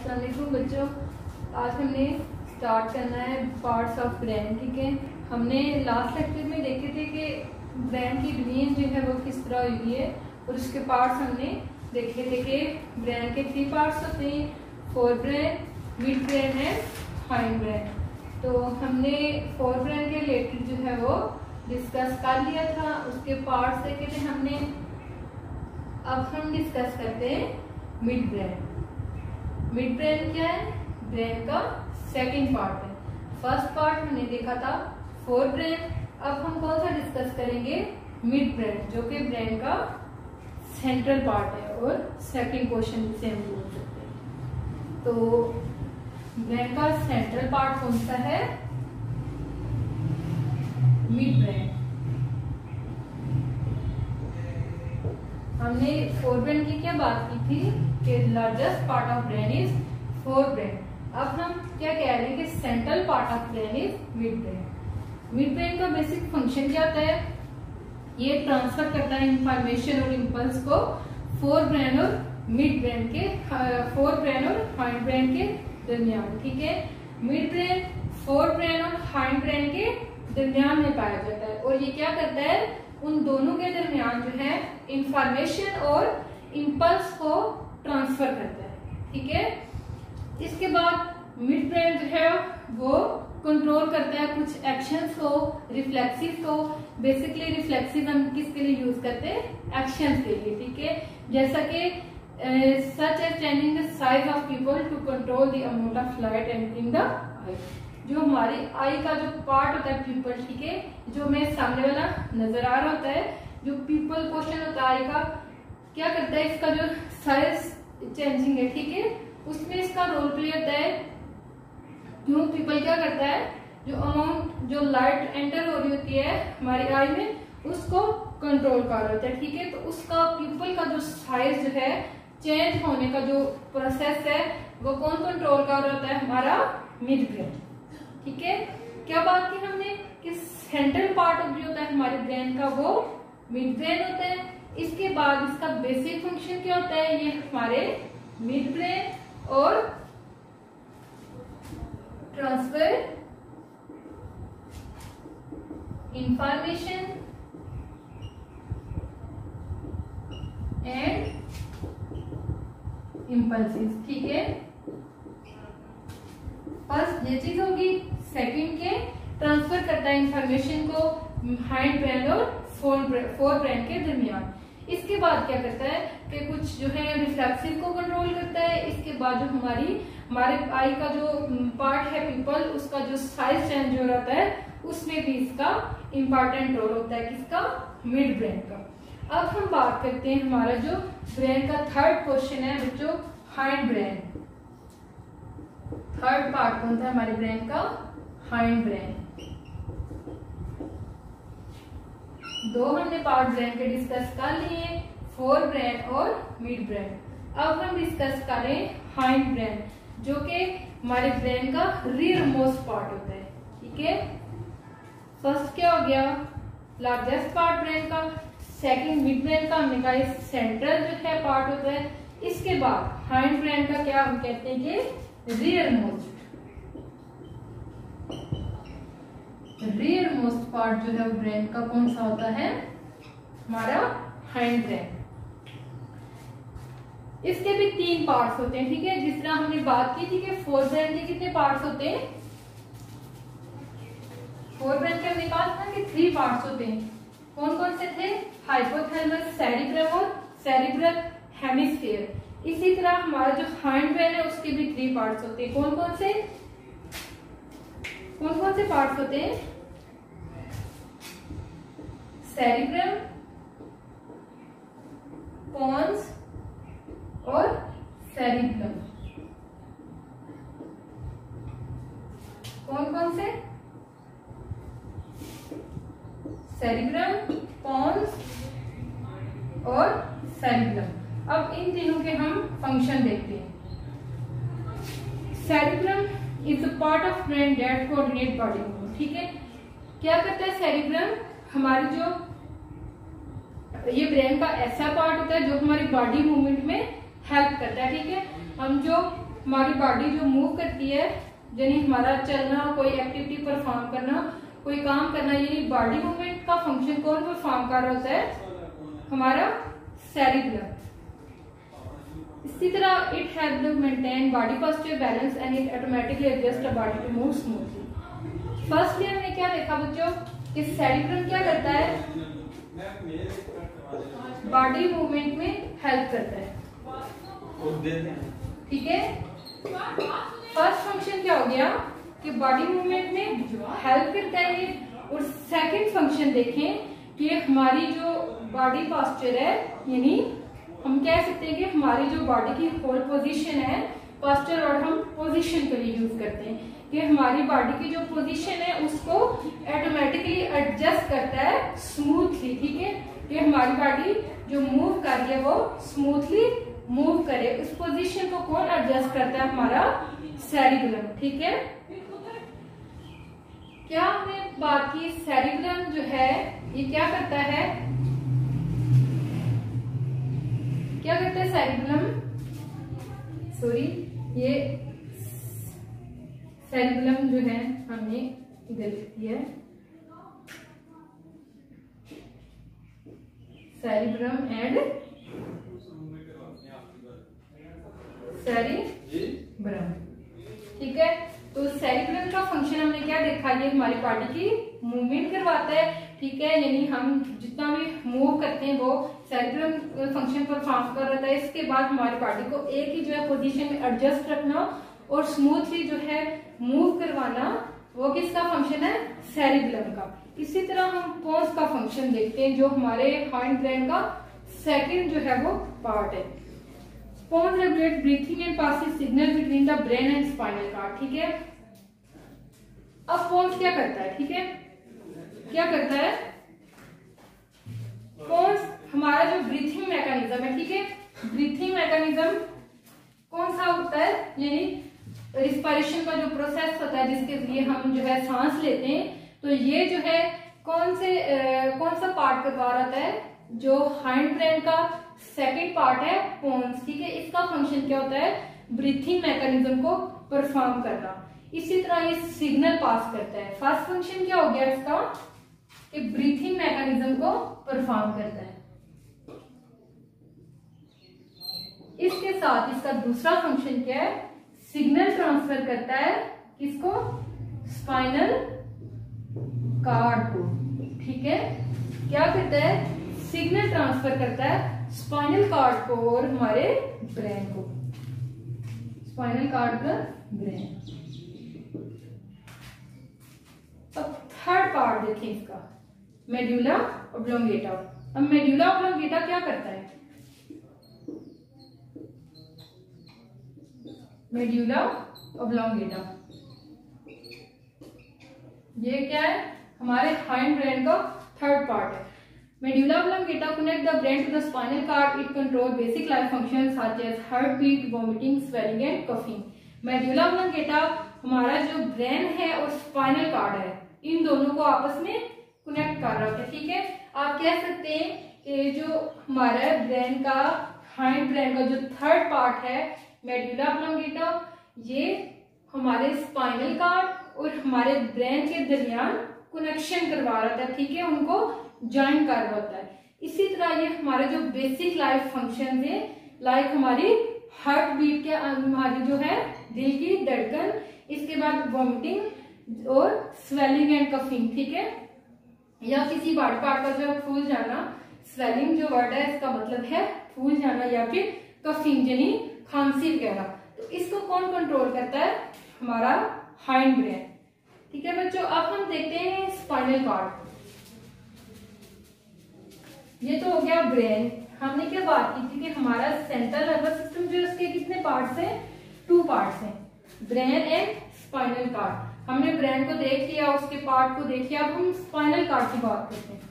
अस्सलाम वालेकुम बच्चों, आज हमने स्टार्ट करना है पार्ट्स ऑफ ब्रेन। ठीक है, हमने लास्ट लेक्चर में देखे थे कि ब्रेन की डिवीजन जो है वो किस तरह हुई है और उसके पार्ट्स हमने देखे थे कि ब्रेन के 3 पार्ट्स होते हैं, fore brain, mid brain and hind brain. तो हमने फोर ब्रेन के रिलेटेड जो है वो डिस्कस कर लिया था, उसके पार्ट्स देखे थे हमने। अब हम डिस्कस करते हैं मिड ब्रेन। मिड ब्रेन क्या है? ब्रेन का सेकंड पार्ट है। फर्स्ट पार्ट हमने देखा था फोर ब्रेन। अब हम कौन सा डिस्कस करेंगे? मिड ब्रेन, जो कि ब्रेन का सेंट्रल पार्ट है और सेकंड क्वेश्चन जिसे हम बोल सकते हैं। तो ब्रेन का सेंट्रल पार्ट कौन सा है? Mid brain. हमने फोर ब्रेन की क्या बात की थी कि largest part of brain is fore brain. अब हम क्या कह रहे हैं कि central part of brain is mid brain. Mid brain का बेसिक फंक्शन क्या होता है? ये ट्रांसफर करता है इंफॉर्मेशन और इम्पल्स को फोर ब्रेन और मिड ब्रेन के, फोर ब्रेन और हाइंड ब्रेन के दरमियान। ठीक है, मिड ब्रेन फोर ब्रेन और हाइंड ब्रेन के दरमियान में पाया जाता है और ये क्या करता है? उन दोनों के दरमियान जो है इंफॉर्मेशन और इम्पल्स को ट्रांसफर करता है। ठीक है, इसके बाद मिड ब्रेन जो है वो कंट्रोल करता है कुछ एक्शंस को, रिफ्लेक्सिव को। बेसिकली रिफ्लेक्सिव हम किसके लिए यूज करते हैं? एक्शंस के लिए। ठीक है, जैसा कि such as changing the size of pupil to control the amount of light entering the eye. जो हमारी आई का जो पार्ट होता है पीपल, ठीक है, जो हमें सामने वाला नजर आ रहा होता है, जो पीपल पोर्शन होता है आई का, क्या करता है? इसका जो साइज चेंजिंग है, ठीक है, उसमें इसका रोल प्ले होता है। क्यों? पीपल क्या करता है? जो अमाउंट, जो लाइट एंटर हो रही होती है हमारी आई में, उसको कंट्रोल कर रहा होता है। ठीक है, तो उसका पीपल का जो साइज जो है चेंज होने का जो प्रोसेस है वो कौन कंट्रोल कर रहा होता है? हमारा मिड ब्रेन। ठीक है, क्या बात की हमने कि सेंट्रल पार्ट ऑफ जो होता है हमारे ब्रेन का वो मिड ब्रेन होता है। इसके बाद इसका बेसिक फंक्शन क्या होता है? ये हमारे मिड ब्रेन और ट्रांसफर इंफॉर्मेशन एंड इम्पल्सिस। ठीक है, फर्स्ट ये चीज होगी। सेकंड के ट्रांसफर करता है इंफॉर्मेशन को हाइंड ब्रेन और फोर ब्रेन के दरमियान। इसके बाद क्या करता है कि कुछ जो है रिफ्लेक्सिव को कंट्रोल करता है। इसके बाद जो हमारे आई का जो पार्ट है पीपल, उसका जो साइज चेंज हो जाता है, उसमें भी इसका इंपॉर्टेंट रोल होता है। किसका? मिड ब्रेन का। अब हम बात करते हैं हमारा जो ब्रेन का थर्ड क्वेश्चन है बच्चों, हाइंड ब्रेन। थर्ड पार्ट कौन था हमारे ब्रेन का? Hind brain. दो हमने पार्ट ब्रेन के डिस्कस कर लिए, फोर ब्रेन और मिड ब्रेन। अब हम डिस्कस करें हाइंड ब्रेन, जो कि हमारे ब्रेन का रियर मोस्ट पार्ट होता है। ठीक है, फर्स्ट क्या हो गया? लार्जेस्ट पार्ट ब्रेन का। सेकंड मिड ब्रेन का हमने कहा सेंट्रल जो है पार्ट होता है। इसके बाद हाइंड ब्रेन का क्या हम कहते हैं कि rear most. Rear most part जो है ब्रेन का कौन सा होता है? हमारा हाइंड ब्रेन। इसके भी 3 पार्ट्स होते हैं। ठीक है, जिस तरह हमने बात की थी कि फोर ब्रेन के कितने पार्ट्स होते हैं? फोर ब्रेन के हमने कहा था कि 3 पार्ट्स होते हैं। कौन कौन से थे? हाइपोथैलेमस, सेरिब्रम और सेरिब्रल हेमिस्फीयर। इसी तरह हमारा जो हाइंड ब्रेन है उसके भी 3 पार्ट्स होते हैं। कौन कौन से पार्ट्स होते हैं? सेरिब्रम, पोन्स और सेरिब्रम। कौन से? सेरिब्रम, पोन्स और सेरिब्रम। अब इन तीनों के हम फंक्शन देखते हैं। Cerebrum is a part of brain that coordinate body movement. ठीक है, क्या करता है सेरिब्रम? हमारी जो ये ब्रेन का ऐसा पार्ट होता है जो हमारी बॉडी मूवमेंट में हेल्प करता है। ठीक है, हम जो हमारी बॉडी जो मूव करती है, यानी हमारा चलना, कोई एक्टिविटी परफॉर्म करना, कोई काम करना, यानी बॉडी मूवमेंट का फंक्शन कौन परफॉर्म कर रहा होता है? हमारा सेरिब्रम। इसी तरह it help to maintain body posture balance and it automatically adjust the body to move smoothly. Firstly हमने क्या देखा बच्चों कि सेरिब्रम क्या करता है? बॉडी मूवमेंट में हेल्प करता है। ठीक है, फर्स्ट फंक्शन क्या हो गया कि बॉडी मूवमेंट में हेल्प करता है ये। और सेकंड फंक्शन देखें कि हमारी जो बॉडी पोस्चर है, यानी हम कह सकते हैं कि हमारी जो बॉडी की होल पोजीशन है, पोस्चर और हम पोजीशन के लिए यूज करते हैं कि हमारी बॉडी की जो पोजीशन है उसको ऑटोमेटिकली एडजस्ट करता है स्मूथली। ठीक है, कि हमारी बॉडी जो मूव कर रही है वो स्मूथली मूव करे। उस पोजीशन को कौन एडजस्ट करता है? हमारा सेरिब्रम। ठीक है, क्या हमने बात की, सेरिब्रम जो है ये क्या करता है? क्या करता है सेरिब्रम? सॉरी, ये सेरिब्रम जो है हमने इधर लिख दिया है, सेरिब्रम एंड सेरिब्रम। ठीक है, तो सेरिब्रम का फंक्शन हमने क्या देखा? ये हमारी बॉडी की मूवमेंट करवाता है। ठीक है, यानी हम जितना भी मूव करते हैं वो सेरिब्रम फंक्शन परफॉर्म कर रहा है। इसके बाद हमारी बॉडी को एक ही जो है पोजीशन में एडजस्ट रखना और स्मूथली जो है मूव करवाना, वो किसका फंक्शन है? सेरिब्रम का। इसी तरह हम पोन्स का फंक्शन देखते हैं, जो हमारे हाइंड ब्रेन का सेकंड जो है वो पार्ट है। Pons regulate breathing and passes signal between the brain and spinal cord. ठीक है, अब पोन्स क्या करता है? ठीक है, क्या करता है? पोन्स हमारा जो ब्रीथिंग मैकेनिज्म है, ठीक है, ब्रीथिंग मैकेनिज्म कौन सा होता है? यानी रिस्पायरेशन का जो प्रोसेस होता है जिसके लिए हम जो है सांस लेते हैं, तो ये जो है कौन सा पार्ट करवा रहा है? जो हाइंड ब्रेन का सेकंड पार्ट है पोन्स। ठीक है, इसका फंक्शन क्या होता है? ब्रीथिंग मैकेनिज्म को परफॉर्म करना। इसी तरह ये सिग्नल पास करता है। फर्स्ट फंक्शन क्या हो गया इसका कि ब्रीथिंग मैकेनिज्म को परफॉर्म करता है। इसके साथ इसका दूसरा फंक्शन क्या है? सिग्नल ट्रांसफर करता है किसको? स्पाइनल कॉर्ड को। ठीक है, क्या करता है? सिग्नल ट्रांसफर करता है स्पाइनल कॉर्ड को और हमारे ब्रेन को। स्पाइनल कॉर्ड का ब्रेन। अब थर्ड पार्ट देखें इसका, मेडुला ऑब्लोंगेटा। अब मेडुला ऑब्लोंगेटा क्या करता है? मेडुला ऑब्लोंगेटा ये क्या है? हमारे हाइंड ब्रेन का थर्ड पार्ट है। Medulla oblongata connect the brain to the spinal cord. It control basic life functions such as heartbeat, vomiting, swelling and coughing. Medulla oblongata हमारा जो ब्रेन है और स्पाइनल कॉर्ड है, इन दोनों को आपस में कनेक्ट कर रहा है। ठीक है, आप कह सकते हैं कि जो हमारा ब्रेन का, हाइंड ब्रेन का जो थर्ड पार्ट है मेडुला ऑब्लोंगेटा, ये हमारे स्पाइनल कॉर्ड और हमारे ब्रेन के दरमियान कनेक्शन करवा रहा था। ठीक है, उनको ज्वाइन कर रहा होता है। इसी तरह ये हमारे जो बेसिक लाइफ फंक्शन है, लाइक हमारी हार्ट बीट के, हमारी जो है दिल की धड़कन, इसके बाद वॉमिटिंग और स्वेलिंग एंड कफिंग। ठीक है, या किसी बॉडी पार्ट का जो फूल जाना, स्वेलिंग जो वर्ड है इसका मतलब है फूल जाना, या फिर कफिंग यानी खांसी वगैरह। तो इसको कौन कंट्रोल करता है? हमारा हाइंड ब्रेन। ठीक है बच्चों, अब हम देखते हैं स्पाइनल कॉर्ड। ये तो हो गया ब्रेन। हमने क्या बात की थी कि हमारा सेंट्रल नर्वस सिस्टम जो है उसके कितने पार्ट्स हैं? 2 पार्ट्स हैं, ब्रेन एंड स्पाइनल कॉर्ड। हमने ब्रेन को देख लिया, उसके पार्ट को देख लिया। अब हम स्पाइनल कॉर्ड की बात करते हैं।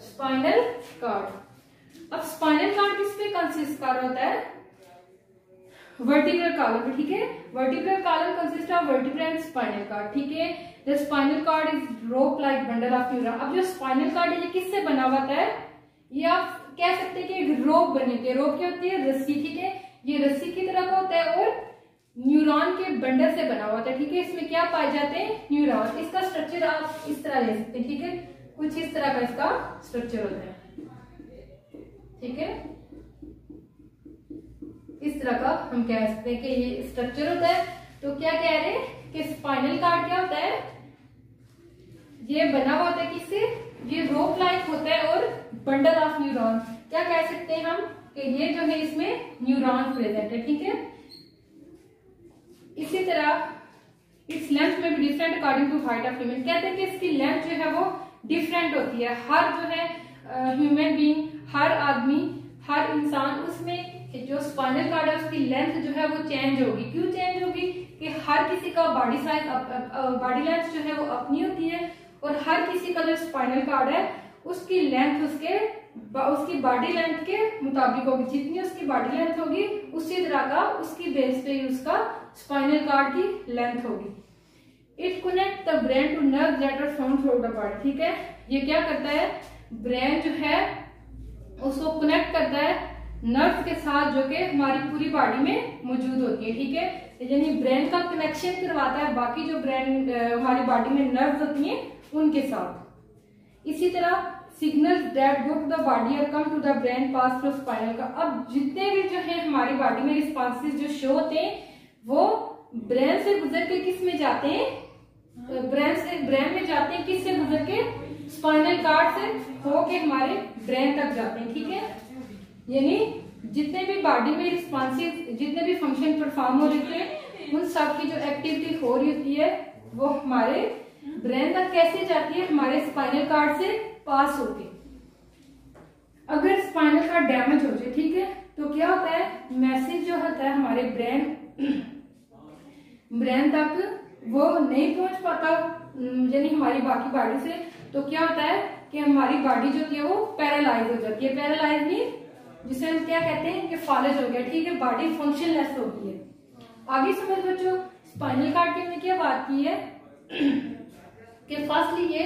Spinal cord. अब स्पाइनल कॉर्ड किस पे कंसिस्ट कर रहा होता है? Vertebral column. ठीक है, vertebral column consist of vertebra and spinal cord. ठीक है, the spinal cord is rope like bundle of neuron. अब जो स्पाइनल कॉर्ड है ये किससे बना हुआ है? ये आप कह सकते हैं कि एक रोप बनी होती है। रोप क्या होती है? रस्सी, ठीक है। ये रस्सी की तरह का होता है और न्यूरॉन के बंडल से बना हुआ होता है, ठीक है। इसमें क्या पाए जाते हैं? न्यूरॉन। इसका स्ट्रक्चर आप इस तरह ले सकते हैं, ठीक है। कुछ इस तरह का इसका स्ट्रक्चर होता है, ठीक है। इस तरह का हम कह सकते हैं कि ये स्ट्रक्चर होता है। तो क्या कह रहे हैं कि स्पाइनल कार्ड क्या होता है? ये बना हुआ होता है किससे? ये रोप लाइक होता है और बंडल ऑफ न्यूरॉन। क्या कह सकते हैं हम कि ये जो है इसमें न्यूरॉन प्रेजेंट है, ठीक है। इसी तरह इट्स लेंथ में भी different according to height of human. कहते हैं कि इसकी लेंथ जो है वो डिफरेंट होती है। हर जो है ह्यूमन बीइंग, हर आदमी, हर इंसान, उसमें जो स्पाइनल कार्ड है उसकी लेंथ जो है वो चेंज होगी। क्यों चेंज होगी? कि हर किसी का बॉडी साइज, बॉडी लेंथ जो है वो अपनी होती है और हर किसी का जो स्पाइनल कार्ड है उसकी लेंथ उसकी बॉडी लेंथ के मुताबिक होगी। जितनी उसकी बॉडी लेंथ होगी उसी तरह का उसकी बेस पे उसका स्पाइनल कार्ड की लेंथ होगी। It connect the brain to nerve that are found through the body, ठीक है। ये क्या करता है? ब्रेन जो है उसको कनेक्ट करता है नर्व के साथ जो कि हमारी पूरी बॉडी में मौजूद होती है, ठीक है। यानी ब्रेन का कनेक्शन करवाता है बाकी जो ब्रेन हमारी बॉडी में नर्व्स होती हैं उनके साथ। इसी तरह signals that go to the body और come to the brain pass through spinal का। अब जितने भी जो है हमारी बॉडी में रिस्पॉन्सेज जो शो होते हैं वो ब्रेन से गुजर के किस में जाते हैं? ब्रेन में जाते हैं। किस से गुजर के? स्पाइनल कार्ड से होके हमारे ब्रेन तक जाते हैं, ठीक है। यानी जितने भी बॉडी में रिस्पॉन्सेज, जितने भी फंक्शन परफॉर्म हो रहे थे उन सब की जो एक्टिविटी हो रही होती है वो हमारे ब्रेन तक कैसे जाती है? हमारे स्पाइनल कार्ड से पास होके। अगर स्पाइनल कार्ड डैमेज हो जाए, ठीक है, तो क्या होता है? मैसेज जो होता है हमारे ब्रेन तक वो नहीं पहुंच पाता, यानी हमारी बाकी बॉडी से। तो क्या होता है कि हमारी बॉडी जो है वो पैरालाइज हो जाती है। पैरालाइज मीन जिसे हम क्या कहते हैं कि फॉलेज हो गया, ठीक है। बॉडी फंक्शनलेस होती है। आगे समझ बच्चों, स्पाइनल कार्ड की हमने क्या बात की है कि फर्स्टली ये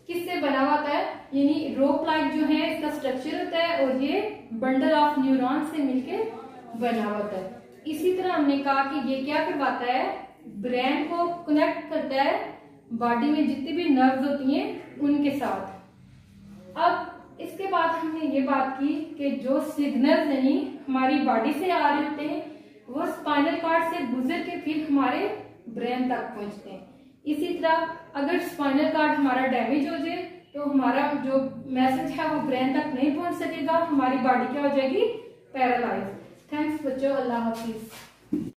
किससे बना हुआ है? यानी रोप लाइक जो है इसका स्ट्रक्चर होता है और ये बंडल ऑफ न्यूरॉन से मिलके बना होता है। इसी तरह हमने कहा कि ये क्या करवाता है? ब्रेन को कनेक्ट करता है बॉडी में जितनी भी नर्व्स होती हैं उनके साथ। अब इसके बाद हमने ये बात की कि जो सिग्नल नहीं हमारी बॉडी से आ रहे होते हैं वो स्पाइनल कार्ड से गुजर के फिर हमारे ब्रेन तक पहुंचते हैं। इसी तरह अगर स्पाइनल कार्ड हमारा डैमेज हो जाए तो हमारा जो मैसेज है वो ब्रेन तक नहीं पहुंच सकेगा, हमारी बॉडी क्या हो जाएगी? पैरालाइज। थैंक्स बच्चों, अल्लाह हाफिज।